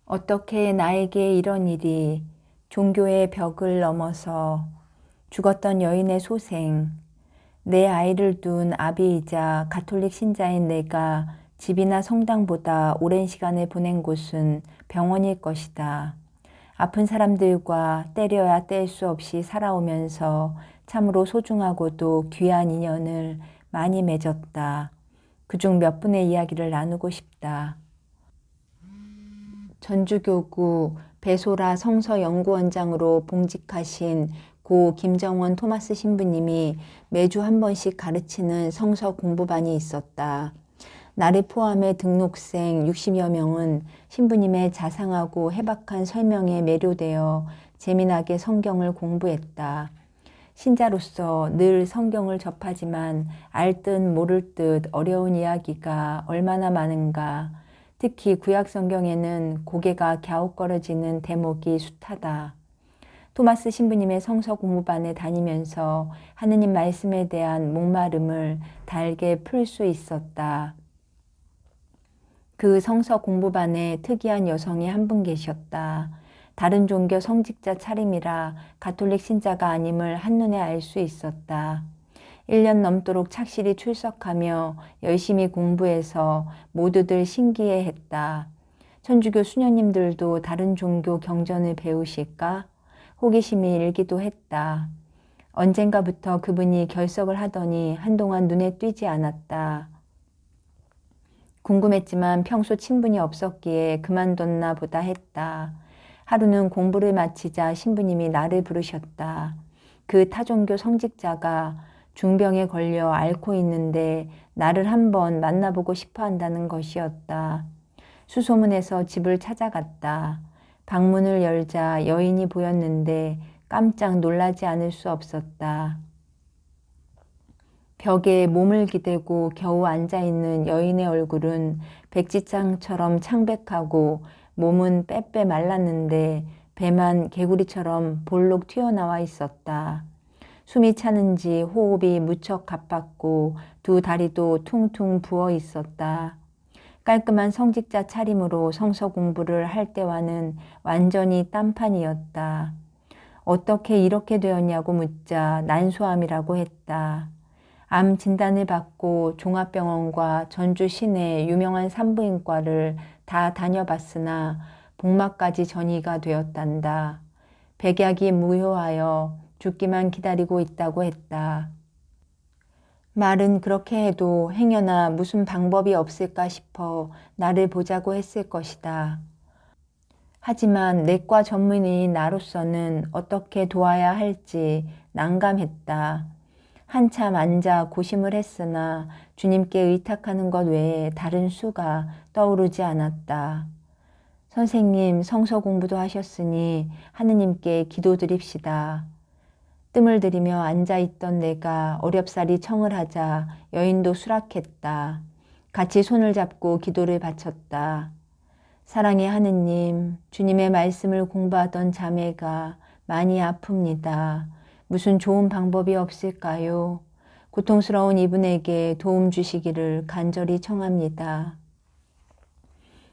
어떻게 나에게 이런 일이 종교의 벽을 넘어서 죽었던 여인의 소생, 내 아이를 둔 아비이자 가톨릭 신자인 내가 집이나 성당보다 오랜 시간을 보낸 곳은 병원일 것이다. 아픈 사람들과 때려야 뗄 수 없이 살아오면서 참으로 소중하고도 귀한 인연을 많이 맺었다. 그중 몇 분의 이야기를 나누고 싶다. 전주교구 배소라 성서연구원장으로 봉직하신 고 김정원 토마스 신부님이 매주 한 번씩 가르치는 성서 공부반이 있었다. 나를 포함해 등록생 60여 명은 신부님의 자상하고 해박한 설명에 매료되어 재미나게 성경을 공부했다. 신자로서 늘 성경을 접하지만 알 듯 모를 듯 어려운 이야기가 얼마나 많은가. 특히 구약 성경에는 고개가 갸웃거려지는 대목이 숱하다. 토마스 신부님의 성서 공부반에 다니면서 하느님 말씀에 대한 목마름을 달게 풀 수 있었다. 그 성서 공부반에 특이한 여성이 한 분 계셨다. 다른 종교 성직자 차림이라 가톨릭 신자가 아님을 한눈에 알 수 있었다. 1년 넘도록 착실히 출석하며 열심히 공부해서 모두들 신기해했다. 천주교 수녀님들도 다른 종교 경전을 배우실까? 호기심이 일기도 했다. 언젠가부터 그분이 결석을 하더니 한동안 눈에 띄지 않았다. 궁금했지만 평소 친분이 없었기에 그만뒀나 보다 했다. 하루는 공부를 마치자 신부님이 나를 부르셨다. 그 타종교 성직자가 중병에 걸려 앓고 있는데 나를 한번 만나보고 싶어 한다는 것이었다. 수소문해서 집을 찾아갔다. 방문을 열자 여인이 보였는데 깜짝 놀라지 않을 수 없었다. 벽에 몸을 기대고 겨우 앉아있는 여인의 얼굴은 백지장처럼 창백하고 몸은 빼빼 말랐는데 배만 개구리처럼 볼록 튀어나와 있었다. 숨이 차는지 호흡이 무척 가팠고 두 다리도 퉁퉁 부어 있었다. 깔끔한 성직자 차림으로 성서 공부를 할 때와는 완전히 딴판이었다. 어떻게 이렇게 되었냐고 묻자 난소암이라고 했다. 암 진단을 받고 종합병원과 전주 시내 유명한 산부인과를 다 다녀봤으나 복막까지 전이가 되었단다. 백약이 무효하여 죽기만 기다리고 있다고 했다. 말은 그렇게 해도 행여나 무슨 방법이 없을까 싶어 나를 보자고 했을 것이다. 하지만 내과 전문의인 나로서는 어떻게 도와야 할지 난감했다. 한참 앉아 고심을 했으나 주님께 의탁하는 것 외에 다른 수가 떠오르지 않았다. 선생님, 성서 공부도 하셨으니 하느님께 기도드립시다. 뜸을 들이며 앉아있던 내가 어렵사리 청을 하자 여인도 수락했다. 같이 손을 잡고 기도를 바쳤다. 사랑의 하느님, 주님의 말씀을 공부하던 자매가 많이 아픕니다. 무슨 좋은 방법이 없을까요? 고통스러운 이분에게 도움 주시기를 간절히 청합니다.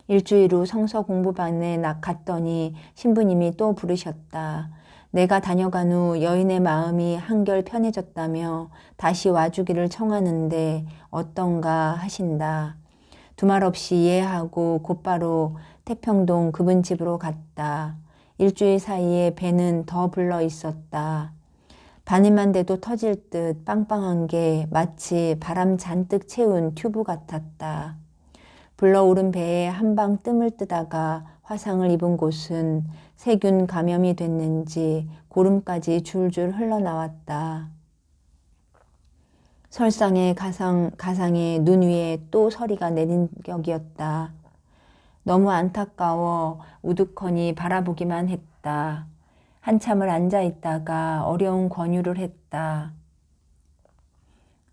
일주일 후 성서 공부반에 갔더니 신부님이 또 부르셨다. 내가 다녀간 후 여인의 마음이 한결 편해졌다며 다시 와주기를 청하는데 어떤가 하신다. 두말 없이 이해하고 곧바로 태평동 그분 집으로 갔다. 일주일 사이에 배는 더 불러 있었다. 반일만 돼도 터질 듯 빵빵한 게 마치 바람 잔뜩 채운 튜브 같았다. 불러오른 배에 한방 뜸을 뜨다가 화상을 입은 곳은 세균 감염이 됐는지 고름까지 줄줄 흘러나왔다. 설상의 가상의 눈 위에 또 서리가 내린 격이었다. 너무 안타까워 우두커니 바라보기만 했다. 한참을 앉아있다가 어려운 권유를 했다.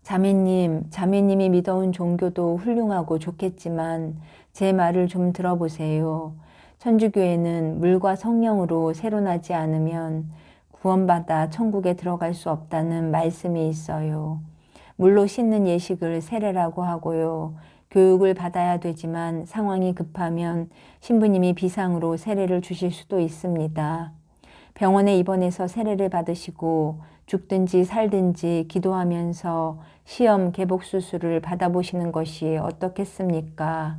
자매님이 믿어온 종교도 훌륭하고 좋겠지만 제 말을 좀 들어보세요. 천주교에는 물과 성령으로 새로 나지 않으면 구원받아 천국에 들어갈 수 없다는 말씀이 있어요. 물로 씻는 예식을 세례라고 하고요. 교육을 받아야 되지만 상황이 급하면 신부님이 비상으로 세례를 주실 수도 있습니다. 병원에 입원해서 세례를 받으시고 죽든지 살든지 기도하면서 시험 개복 수술을 받아보시는 것이 어떻겠습니까?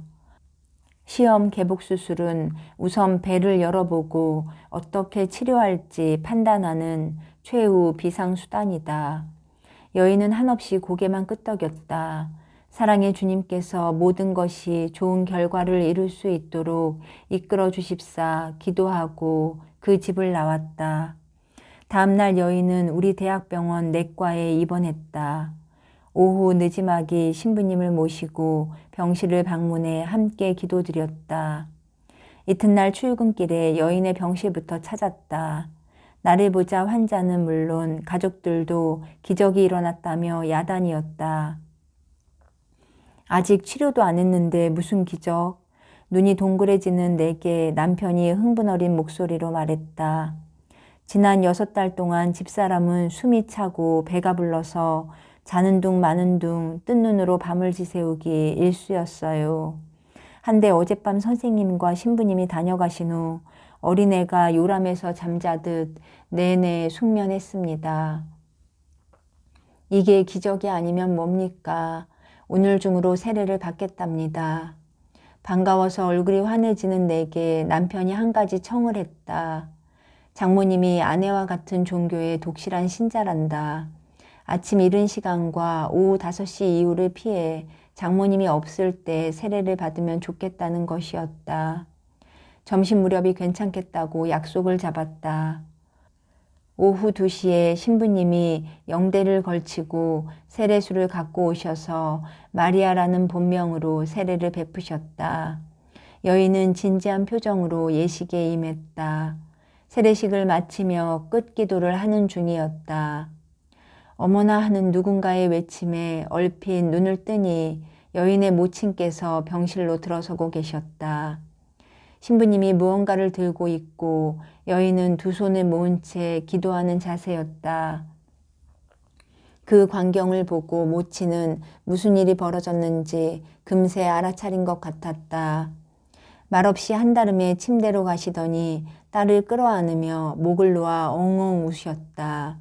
시험 개복 수술은 우선 배를 열어보고 어떻게 치료할지 판단하는 최후 비상수단이다. 여인은 한없이 고개만 끄덕였다. 사랑의 주님께서 모든 것이 좋은 결과를 이룰 수 있도록 이끌어 주십사 기도하고 그 집을 나왔다. 다음날 여인은 우리 대학병원 내과에 입원했다. 오후 늦지막이 신부님을 모시고 병실을 방문해 함께 기도드렸다. 이튿날 출근길에 여인의 병실부터 찾았다. 나를 보자 환자는 물론 가족들도 기적이 일어났다며 야단이었다. 아직 치료도 안 했는데 무슨 기적? 눈이 동그래지는 내게 남편이 흥분 어린 목소리로 말했다. 지난 6달 동안 집사람은 숨이 차고 배가 불러서 자는 둥 마는 둥 뜬 눈으로 밤을 지새우기 일쑤였어요. 한데 어젯밤 선생님과 신부님이 다녀가신 후 어린애가 요람에서 잠자듯 내내 숙면했습니다. 이게 기적이 아니면 뭡니까? 오늘 중으로 세례를 받겠답니다. 반가워서 얼굴이 환해지는 내게 남편이 한 가지 청을 했다. 장모님이 아내와 같은 종교의 독실한 신자란다. 아침 이른 시간과 오후 5시 이후를 피해 장모님이 없을 때 세례를 받으면 좋겠다는 것이었다. 점심 무렵이 괜찮겠다고 약속을 잡았다. 오후 2시에 신부님이 영대를 걸치고 세례수를 갖고 오셔서 마리아라는 본명으로 세례를 베푸셨다. 여인은 진지한 표정으로 예식에 임했다. 세례식을 마치며 끝기도를 하는 중이었다. 어머나 하는 누군가의 외침에 얼핏 눈을 뜨니 여인의 모친께서 병실로 들어서고 계셨다. 신부님이 무언가를 들고 있고 여인은 두 손을 모은 채 기도하는 자세였다. 그 광경을 보고 모친은 무슨 일이 벌어졌는지 금세 알아차린 것 같았다. 말없이 한달음에 침대로 가시더니 딸을 끌어안으며 목을 놓아 엉엉 우셨다.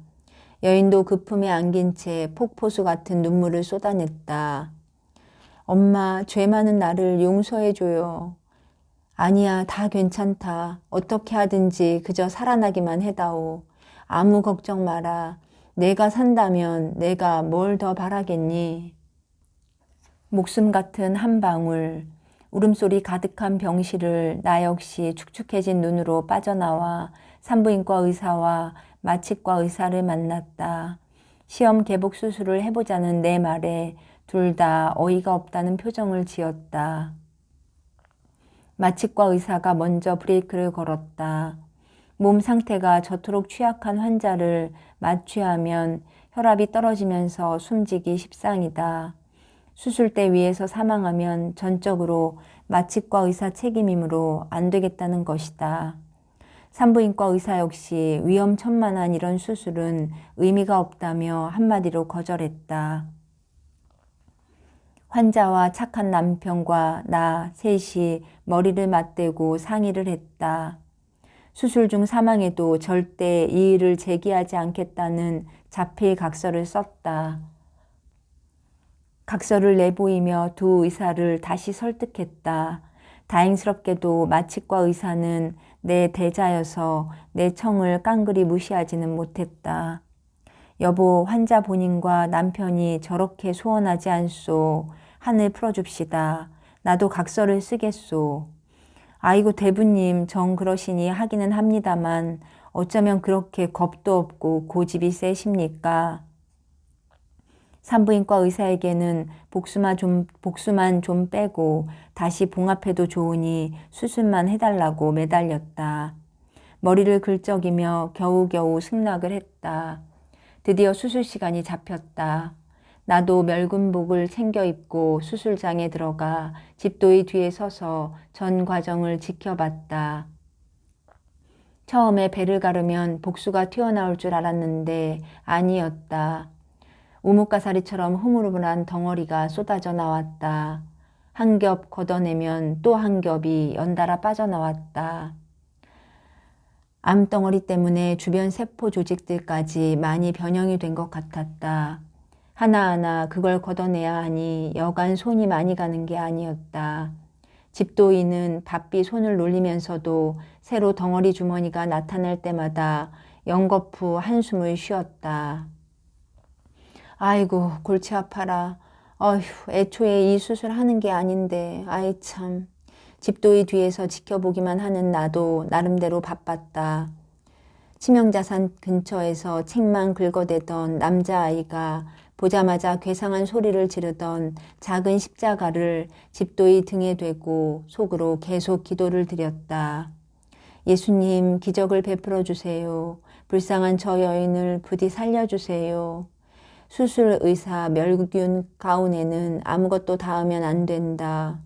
여인도 그 품에 안긴 채 폭포수 같은 눈물을 쏟아냈다. 엄마, 죄 많은 나를 용서해줘요. 아니야, 다 괜찮다. 어떻게 하든지 그저 살아나기만 해다오. 아무 걱정 마라. 내가 산다면 내가 뭘 더 바라겠니? 목숨 같은 한 방울, 울음소리 가득한 병실을 나 역시 축축해진 눈으로 빠져나와 산부인과 의사와 마취과 의사를 만났다. 시험 개복 수술을 해보자는 내 말에 둘 다 어이가 없다는 표정을 지었다. 마취과 의사가 먼저 브레이크를 걸었다. 몸 상태가 저토록 취약한 환자를 마취하면 혈압이 떨어지면서 숨지기 십상이다. 수술대 위에서 사망하면 전적으로 마취과 의사 책임이므로 안 되겠다는 것이다. 산부인과 의사 역시 위험천만한 이런 수술은 의미가 없다며 한마디로 거절했다. 환자와 착한 남편과 나 셋이 머리를 맞대고 상의를 했다. 수술 중 사망해도 절대 이의를 제기하지 않겠다는 자필 각서를 썼다. 각서를 내보이며 두 의사를 다시 설득했다. 다행스럽게도 마취과 의사는 내 대자여서 내 청을 깡그리 무시하지는 못했다. 여보, 환자 본인과 남편이 저렇게 소원하지 않소. 한을 풀어줍시다. 나도 각서를 쓰겠소. 아이고 대부님 정 그러시니 하기는 합니다만 어쩌면 그렇게 겁도 없고 고집이 세십니까? 산부인과 의사에게는 복수만 좀 빼고 다시 봉합해도 좋으니 수술만 해달라고 매달렸다. 머리를 긁적이며 겨우겨우 승낙을 했다. 드디어 수술 시간이 잡혔다. 나도 멸군복을 챙겨 입고 수술장에 들어가 집도의 뒤에 서서 전 과정을 지켜봤다. 처음에 배를 가르면 복수가 튀어나올 줄 알았는데 아니었다. 우뭇가사리처럼 흐물흐물한 덩어리가 쏟아져 나왔다. 한 겹 걷어내면 또 한 겹이 연달아 빠져나왔다. 암덩어리 때문에 주변 세포 조직들까지 많이 변형이 된 것 같았다. 하나하나 그걸 걷어내야 하니 여간 손이 많이 가는 게 아니었다. 집도이는 바삐 손을 놀리면서도 새로 덩어리 주머니가 나타날 때마다 연거푸 한숨을 쉬었다. 아이고 골치 아파라. 어휴 애초에 이 수술하는 게 아닌데 아이 참. 집도이 뒤에서 지켜보기만 하는 나도 나름대로 바빴다. 치명자산 근처에서 책만 긁어대던 남자아이가 보자마자 괴상한 소리를 지르던 작은 십자가를 집도이 등에 대고 속으로 계속 기도를 드렸다. 예수님 기적을 베풀어 주세요. 불쌍한 저 여인을 부디 살려주세요. 수술 의사 멸균 가운에는 아무것도 닿으면 안 된다.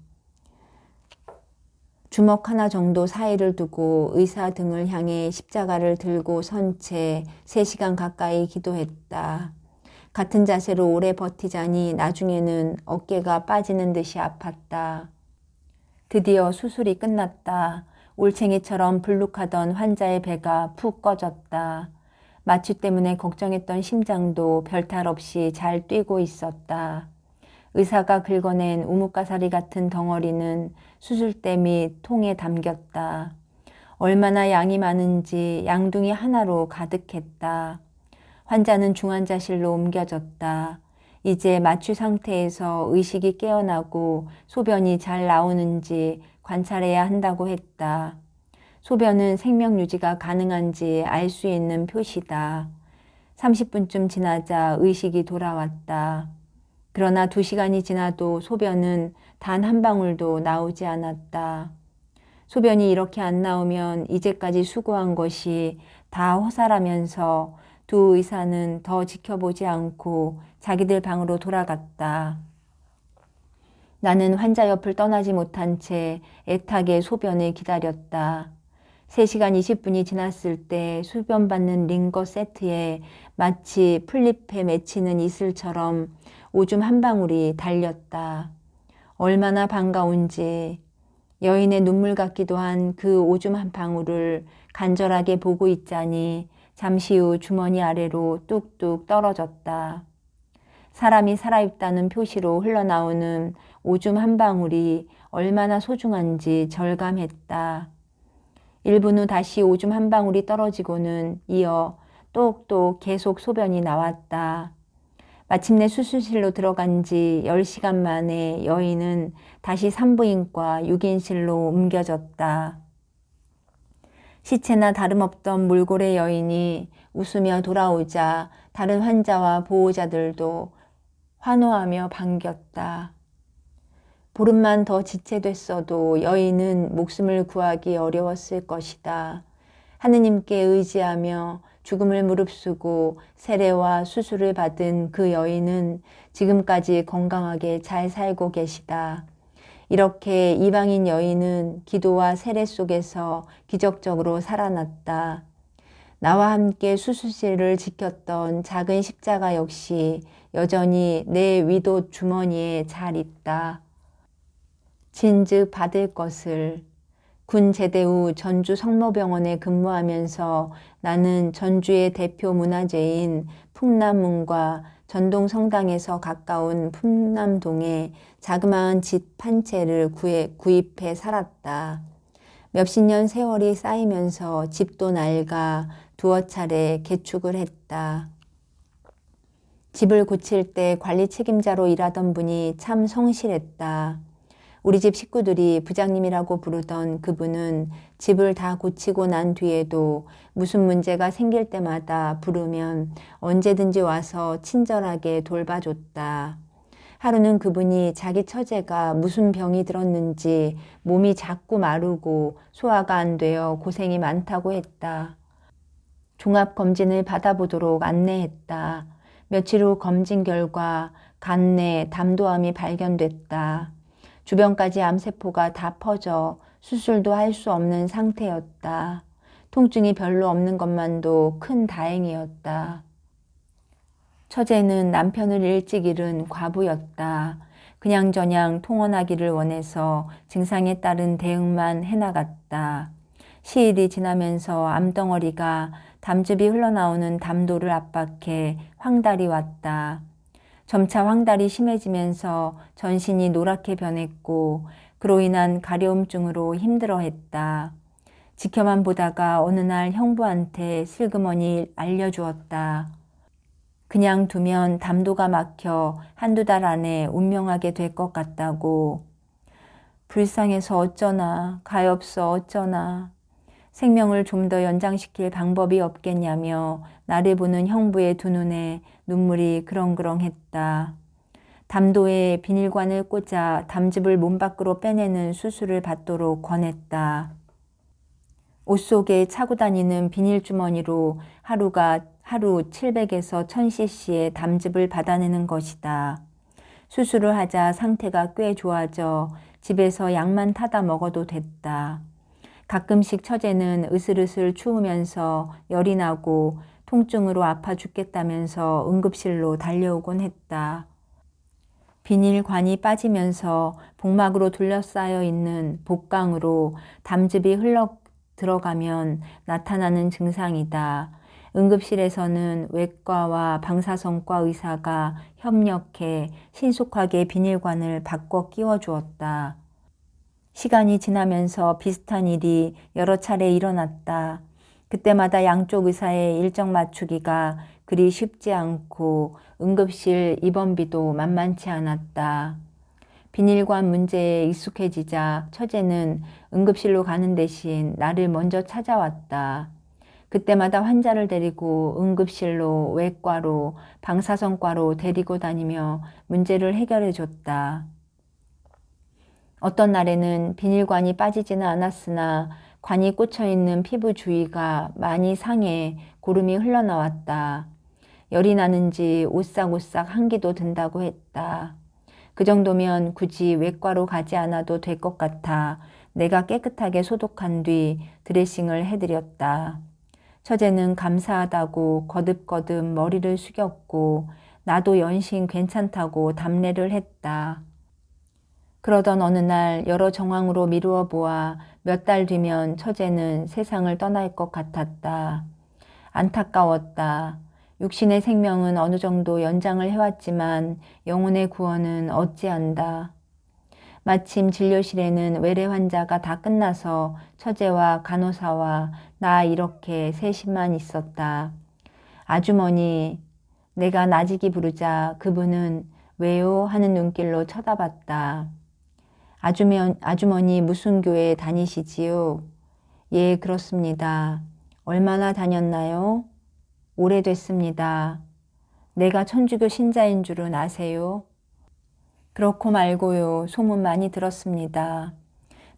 주먹 하나 정도 사이를 두고 의사 등을 향해 십자가를 들고 선 채 3시간 가까이 기도했다. 같은 자세로 오래 버티자니 나중에는 어깨가 빠지는 듯이 아팠다. 드디어 수술이 끝났다. 올챙이처럼 불룩하던 환자의 배가 푹 꺼졌다. 마취 때문에 걱정했던 심장도 별탈 없이 잘 뛰고 있었다. 의사가 긁어낸 우뭇가사리 같은 덩어리는 수술대 및 통에 담겼다. 얼마나 양이 많은지 양둥이 하나로 가득했다. 환자는 중환자실로 옮겨졌다. 이제 마취 상태에서 의식이 깨어나고 소변이 잘 나오는지 관찰해야 한다고 했다. 소변은 생명 유지가 가능한지 알 수 있는 표시다. 30분쯤 지나자 의식이 돌아왔다. 그러나 2시간이 지나도 소변은 단 한 방울도 나오지 않았다. 소변이 이렇게 안 나오면 이제까지 수고한 것이 다 허사라면서 두 의사는 더 지켜보지 않고 자기들 방으로 돌아갔다. 나는 환자 옆을 떠나지 못한 채 애타게 소변을 기다렸다. 3시간 20분이 지났을 때 소변 받는 링거 세트에 마치 풀잎에 맺히는 이슬처럼 오줌 한 방울이 달렸다. 얼마나 반가운지 여인의 눈물 같기도 한 그 오줌 한 방울을 간절하게 보고 있자니 잠시 후 주머니 아래로 뚝뚝 떨어졌다. 사람이 살아있다는 표시로 흘러나오는 오줌 한 방울이 얼마나 소중한지 절감했다. 1분 후 다시 오줌 한 방울이 떨어지고는 이어 똑똑 계속 소변이 나왔다. 마침내 수술실로 들어간 지 10시간 만에 여인은 다시 산부인과 6인실로 옮겨졌다. 시체나 다름없던 몰골의 여인이 웃으며 돌아오자 다른 환자와 보호자들도 환호하며 반겼다. 보름만 더 지체됐어도 여인은 목숨을 구하기 어려웠을 것이다. 하느님께 의지하며 죽음을 무릅쓰고 세례와 수술을 받은 그 여인은 지금까지 건강하게 잘 살고 계시다. 이렇게 이방인 여인은 기도와 세례 속에서 기적적으로 살아났다. 나와 함께 수술실을 지켰던 작은 십자가 역시 여전히 내 위도 주머니에 잘 있다. 진즉 받을 것을. 군 제대 후 전주 성모병원에 근무하면서 나는 전주의 대표 문화재인 풍남문과 전동 성당에서 가까운 풍남동에 자그마한 집 한 채를 구입해 살았다. 몇십 년 세월이 쌓이면서 집도 낡아 두어 차례 개축을 했다. 집을 고칠 때 관리 책임자로 일하던 분이 참 성실했다. 우리 집 식구들이 부장님이라고 부르던 그분은 집을 다 고치고 난 뒤에도 무슨 문제가 생길 때마다 부르면 언제든지 와서 친절하게 돌봐줬다. 하루는 그분이 자기 처제가 무슨 병이 들었는지 몸이 자꾸 마르고 소화가 안 되어 고생이 많다고 했다. 종합검진을 받아보도록 안내했다. 며칠 후 검진 결과 간내 담도암이 발견됐다. 주변까지 암세포가 다 퍼져 수술도 할 수 없는 상태였다. 통증이 별로 없는 것만도 큰 다행이었다. 처제는 남편을 일찍 잃은 과부였다. 그냥저냥 통원하기를 원해서 증상에 따른 대응만 해나갔다. 시일이 지나면서 암덩어리가 담즙이 흘러나오는 담도를 압박해 황달이 왔다. 점차 황달이 심해지면서 전신이 노랗게 변했고 그로 인한 가려움증으로 힘들어했다. 지켜만 보다가 어느 날 형부한테 슬그머니 알려주었다. 그냥 두면 담도가 막혀 한두 달 안에 운명하게 될 것 같다고. 불쌍해서 어쩌나, 가엾어 어쩌나. 생명을 좀 더 연장시킬 방법이 없겠냐며 나를 보는 형부의 두 눈에 눈물이 그렁그렁했다. 담도에 비닐관을 꽂아 담즙을 몸 밖으로 빼내는 수술을 받도록 권했다. 옷 속에 차고 다니는 비닐주머니로 하루 700에서 1000cc의 담즙을 받아내는 것이다. 수술을 하자 상태가 꽤 좋아져 집에서 약만 타다 먹어도 됐다. 가끔씩 처제는 으슬으슬 추우면서 열이 나고 통증으로 아파 죽겠다면서 응급실로 달려오곤 했다. 비닐관이 빠지면서 복막으로 둘러싸여 있는 복강으로 담즙이 흘러 들어가면 나타나는 증상이다. 응급실에서는 외과와 방사선과 의사가 협력해 신속하게 비닐관을 바꿔 끼워주었다. 시간이 지나면서 비슷한 일이 여러 차례 일어났다. 그때마다 양쪽 의사의 일정 맞추기가 그리 쉽지 않고 응급실 입원비도 만만치 않았다. 비닐관 문제에 익숙해지자 처제는 응급실로 가는 대신 나를 먼저 찾아왔다. 그때마다 환자를 데리고 응급실로, 외과로, 방사선과로 데리고 다니며 문제를 해결해 줬다. 어떤 날에는 비닐관이 빠지지는 않았으나 관이 꽂혀있는 피부 주위가 많이 상해 고름이 흘러나왔다. 열이 나는지 오싹오싹 한기도 든다고 했다. 그 정도면 굳이 외과로 가지 않아도 될 것 같아 내가 깨끗하게 소독한 뒤 드레싱을 해드렸다. 처제는 감사하다고 거듭거듭 머리를 숙였고 나도 연신 괜찮다고 답례를 했다. 그러던 어느 날 여러 정황으로 미루어 보아 몇 달 뒤면 처제는 세상을 떠날 것 같았다. 안타까웠다. 육신의 생명은 어느 정도 연장을 해왔지만 영혼의 구원은 어찌한다. 마침 진료실에는 외래 환자가 다 끝나서 처제와 간호사와 나 이렇게 셋이만 있었다. 아주머니, 내가 나직이 부르자 그분은 왜요? 하는 눈길로 쳐다봤다. 아주머니 무슨 교회 다니시지요? 예, 그렇습니다. 얼마나 다녔나요? 오래됐습니다. 내가 천주교 신자인 줄은 아세요? 그렇고 말고요. 소문 많이 들었습니다.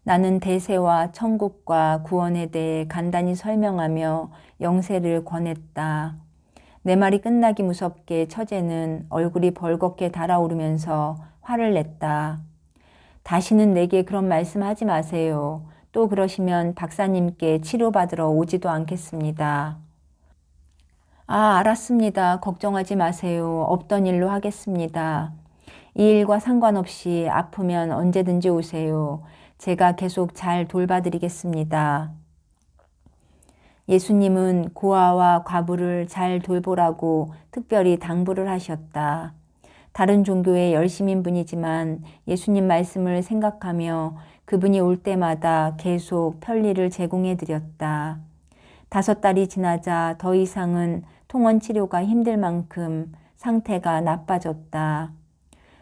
나는 대세와 천국과 구원에 대해 간단히 설명하며 영세를 권했다. 내 말이 끝나기 무섭게 처제는 얼굴이 벌겋게 달아오르면서 화를 냈다. 다시는 내게 그런 말씀하지 마세요. 또 그러시면 박사님께 치료받으러 오지도 않겠습니다. 아, 알았습니다. 걱정하지 마세요. 없던 일로 하겠습니다. 이 일과 상관없이 아프면 언제든지 오세요. 제가 계속 잘 돌봐드리겠습니다. 예수님은 고아와 과부를 잘 돌보라고 특별히 당부를 하셨다. 다른 종교의 열심인 분이지만 예수님 말씀을 생각하며 그분이 올 때마다 계속 편리를 제공해 드렸다. 5달이 지나자 더 이상은 통원 치료가 힘들 만큼 상태가 나빠졌다.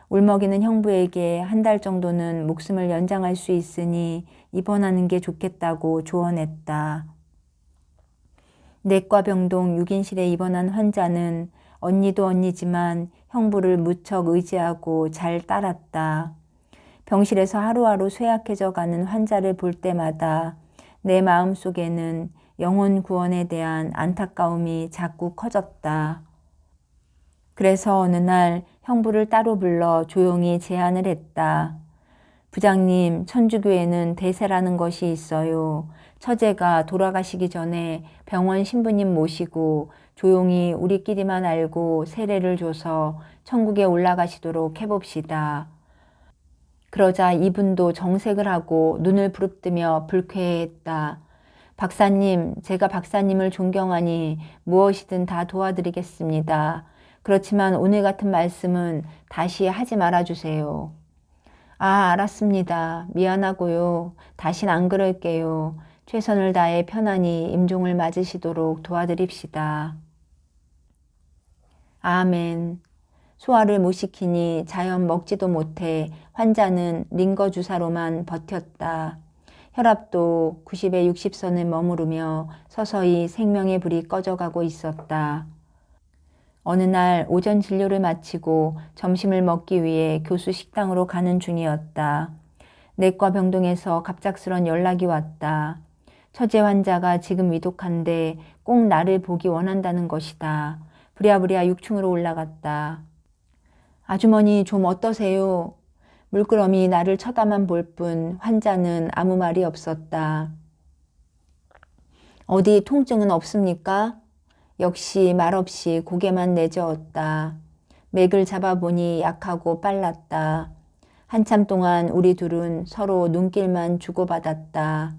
울먹이는 형부에게 1달 정도는 목숨을 연장할 수 있으니 입원하는 게 좋겠다고 조언했다. 내과병동 6인실에 입원한 환자는 언니도 언니지만 형부를 무척 의지하고 잘 따랐다. 병실에서 하루하루 쇠약해져 가는 환자를 볼 때마다 내 마음속에는 영혼 구원에 대한 안타까움이 자꾸 커졌다. 그래서 어느 날 형부를 따로 불러 조용히 제안을 했다. 부장님, 천주교에는 대세라는 것이 있어요. 처제가 돌아가시기 전에 병원 신부님 모시고 조용히 우리끼리만 알고 세례를 줘서 천국에 올라가시도록 해봅시다. 그러자 이분도 정색을 하고 눈을 부릅뜨며 불쾌해했다. 박사님, 제가 박사님을 존경하니 무엇이든 다 도와드리겠습니다. 그렇지만 오늘 같은 말씀은 다시 하지 말아주세요. 아, 알았습니다. 미안하고요. 다신 안 그럴게요. 최선을 다해 편안히 임종을 맞으시도록 도와드립시다. 아멘. 소화를 못 시키니 자연 먹지도 못해 환자는 링거 주사로만 버텼다. 혈압도 90에 60선을 머무르며 서서히 생명의 불이 꺼져가고 있었다. 어느 날 오전 진료를 마치고 점심을 먹기 위해 교수 식당으로 가는 중이었다. 내과 병동에서 갑작스런 연락이 왔다. 처제 환자가 지금 위독한데 꼭 나를 보기 원한다는 것이다. 부랴부랴 6층으로 올라갔다. 아주머니 좀 어떠세요? 물끄러미 나를 쳐다만 볼 뿐 환자는 아무 말이 없었다. 어디 통증은 없습니까? 역시 말없이 고개만 내저었다. 맥을 잡아보니 약하고 빨랐다. 한참 동안 우리 둘은 서로 눈길만 주고받았다.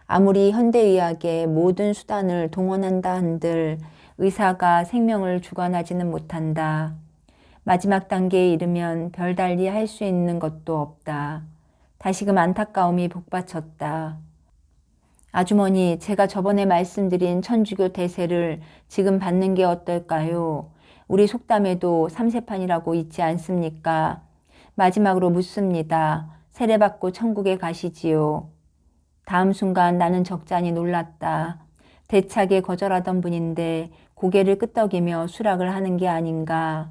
아무리 현대의학의 모든 수단을 동원한다 한들 의사가 생명을 주관하지는 못한다. 마지막 단계에 이르면 별달리 할 수 있는 것도 없다. 다시금 안타까움이 복받쳤다. 아주머니, 제가 저번에 말씀드린 천주교 대세를 지금 받는 게 어떨까요? 우리 속담에도 삼세판이라고 있지 않습니까? 마지막으로 묻습니다. 세례받고 천국에 가시지요. 다음 순간 나는 적잖이 놀랐다. 대차게 거절하던 분인데 고개를 끄덕이며 수락을 하는 게 아닌가.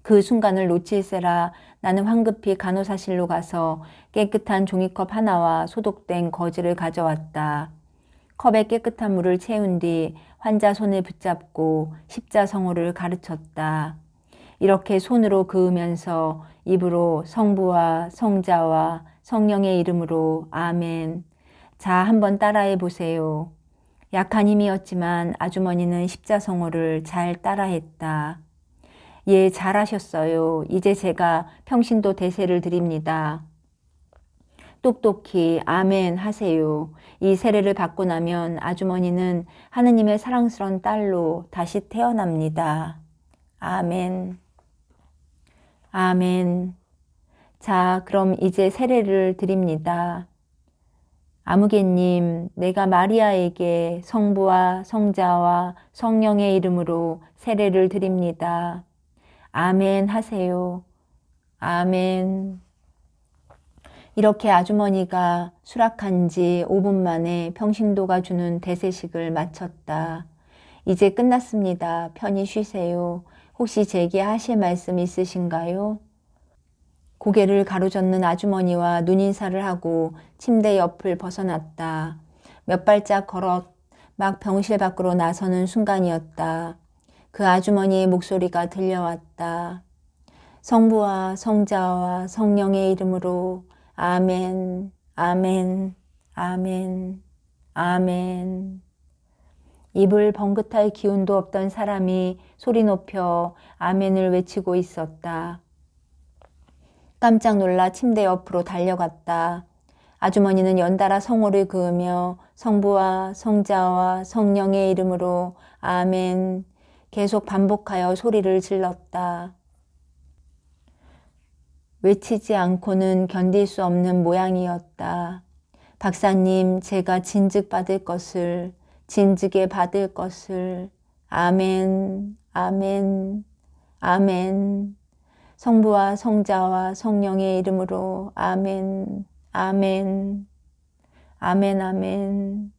그 순간을 놓칠세라 나는 황급히 간호사실로 가서 깨끗한 종이컵 하나와 소독된 거즈를 가져왔다. 컵에 깨끗한 물을 채운 뒤 환자 손을 붙잡고 십자성호를 가르쳤다. 이렇게 손으로 그으면서 입으로 성부와 성자와 성령의 이름으로 아멘. 자, 한번 따라해 보세요. 약한 힘이었지만 아주머니는 십자성호를 잘 따라했다. 예, 잘하셨어요. 이제 제가 평신도 대세를 드립니다. 똑똑히 아멘 하세요. 이 세례를 받고 나면 아주머니는 하느님의 사랑스러운 딸로 다시 태어납니다. 아멘. 아멘. 자, 그럼 이제 세례를 드립니다. 아무개님, 내가 마리아에게 성부와 성자와 성령의 이름으로 세례를 드립니다. 아멘 하세요. 아멘. 이렇게 아주머니가 수락한 지 5분 만에 평신도가 주는 대세식을 마쳤다. 이제 끝났습니다. 편히 쉬세요. 혹시 제게 하실 말씀 있으신가요? 고개를 가로젓는 아주머니와 눈인사를 하고 침대 옆을 벗어났다. 몇 발짝 걸어 막 병실 밖으로 나서는 순간이었다. 그 아주머니의 목소리가 들려왔다. 성부와 성자와 성령의 이름으로 아멘, 아멘, 아멘, 아멘. 입을 번긋할 기운도 없던 사람이 소리 높여 아멘을 외치고 있었다. 깜짝 놀라 침대 옆으로 달려갔다. 아주머니는 연달아 성호를 그으며 성부와 성자와 성령의 이름으로 아멘 계속 반복하여 소리를 질렀다. 외치지 않고는 견딜 수 없는 모양이었다. 박사님, 제가 진즉 받을 것을, 진즉에 받을 것을, 아멘, 아멘, 아멘. 성부와 성자와 성령의 이름으로 아멘, 아멘, 아멘, 아멘.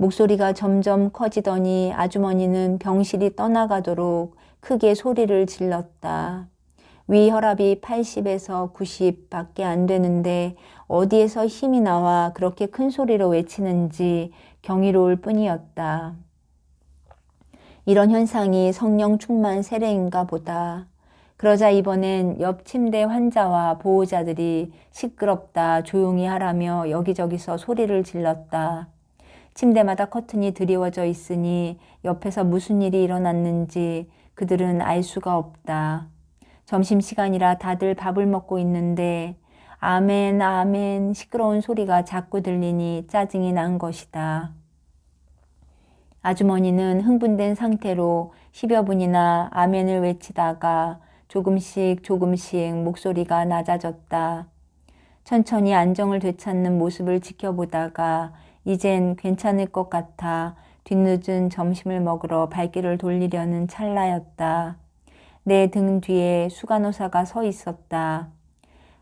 목소리가 점점 커지더니 아주머니는 병실이 떠나가도록 크게 소리를 질렀다. 위 혈압이 80에서 90 밖에 안 되는데 어디에서 힘이 나와 그렇게 큰 소리로 외치는지 경이로울 뿐이었다. 이런 현상이 성령 충만 세례인가 보다. 그러자 이번엔 옆 침대 환자와 보호자들이 시끄럽다, 조용히 하라며 여기저기서 소리를 질렀다. 침대마다 커튼이 드리워져 있으니 옆에서 무슨 일이 일어났는지 그들은 알 수가 없다. 점심시간이라 다들 밥을 먹고 있는데 아멘 아멘 시끄러운 소리가 자꾸 들리니 짜증이 난 것이다. 아주머니는 흥분된 상태로 10여 분이나 아멘을 외치다가 조금씩 목소리가 낮아졌다. 천천히 안정을 되찾는 모습을 지켜보다가 이젠 괜찮을 것 같아 뒤늦은 점심을 먹으러 발길을 돌리려는 찰나였다. 내 등 뒤에 수간호사가 서 있었다.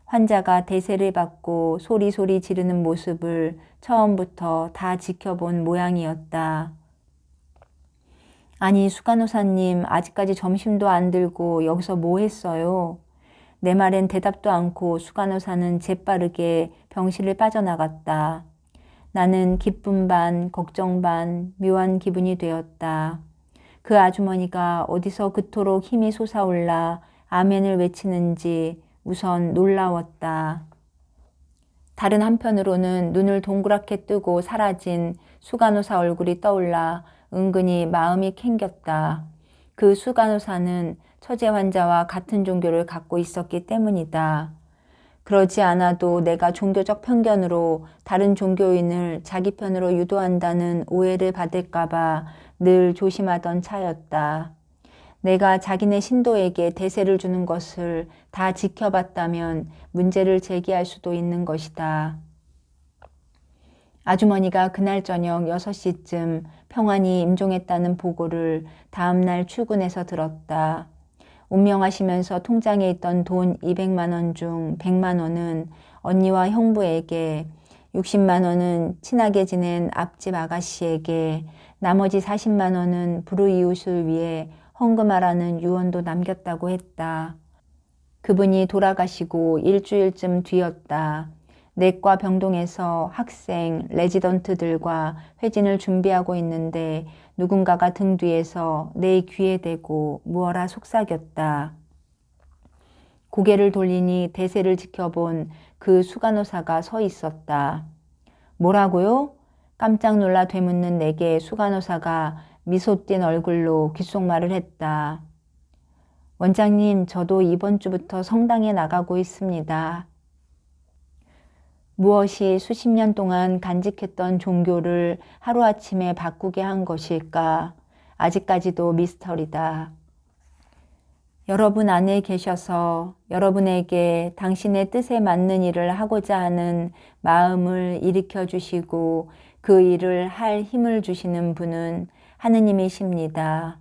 환자가 대세를 받고 소리소리 지르는 모습을 처음부터 다 지켜본 모양이었다. 아니, 수간호사님, 아직까지 점심도 안 들고 여기서 뭐 했어요? 내 말엔 대답도 않고 수간호사는 재빠르게 병실을 빠져나갔다. 나는 기쁨 반, 걱정 반, 묘한 기분이 되었다. 그 아주머니가 어디서 그토록 힘이 솟아올라 아멘을 외치는지 우선 놀라웠다. 다른 한편으로는 눈을 동그랗게 뜨고 사라진 수간호사 얼굴이 떠올라 은근히 마음이 캥겼다. 그 수간호사는 처제 환자와 같은 종교를 갖고 있었기 때문이다. 그러지 않아도 내가 종교적 편견으로 다른 종교인을 자기 편으로 유도한다는 오해를 받을까봐 늘 조심하던 차였다. 내가 자기네 신도에게 대세를 주는 것을 다 지켜봤다면 문제를 제기할 수도 있는 것이다. 아주머니가 그날 저녁 6시쯤 평안히 임종했다는 보고를 다음날 출근해서 들었다. 운명하시면서 통장에 있던 돈 200만 원 중 100만 원은 언니와 형부에게, 60만 원은 친하게 지낸 앞집 아가씨에게, 나머지 40만 원은 불우이웃을 위해 헌금하라는 유언도 남겼다고 했다. 그분이 돌아가시고 일주일쯤 뒤였다. 내과 병동에서 학생, 레지던트들과 회진을 준비하고 있는데 누군가가 등 뒤에서 내 귀에 대고 무어라 속삭였다. 고개를 돌리니 대세를 지켜본 그 수간호사가 서 있었다. 뭐라고요? 깜짝 놀라 되묻는 내게 수간호사가 미소 띤 얼굴로 귓속말을 했다. 원장님, 저도 이번 주부터 성당에 나가고 있습니다. 무엇이 수십 년 동안 간직했던 종교를 하루아침에 바꾸게 한 것일까? 아직까지도 미스터리다. 여러분 안에 계셔서 여러분에게 당신의 뜻에 맞는 일을 하고자 하는 마음을 일으켜 주시고 그 일을 할 힘을 주시는 분은 하느님이십니다.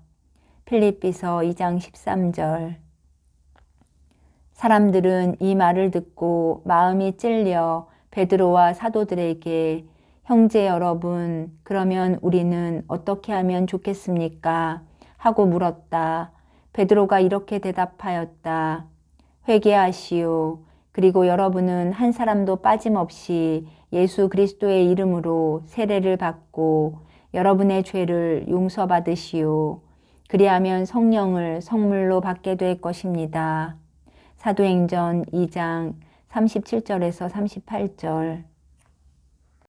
필립비서 2장 13절. 사람들은 이 말을 듣고 마음이 찔려 베드로와 사도들에게 형제 여러분, 그러면 우리는 어떻게 하면 좋겠습니까? 하고 물었다. 베드로가 이렇게 대답하였다. 회개하시오. 그리고 여러분은 한 사람도 빠짐없이 예수 그리스도의 이름으로 세례를 받고 여러분의 죄를 용서받으시오. 그리하면 성령을 선물로 받게 될 것입니다. 사도행전 2장 37절에서 38절.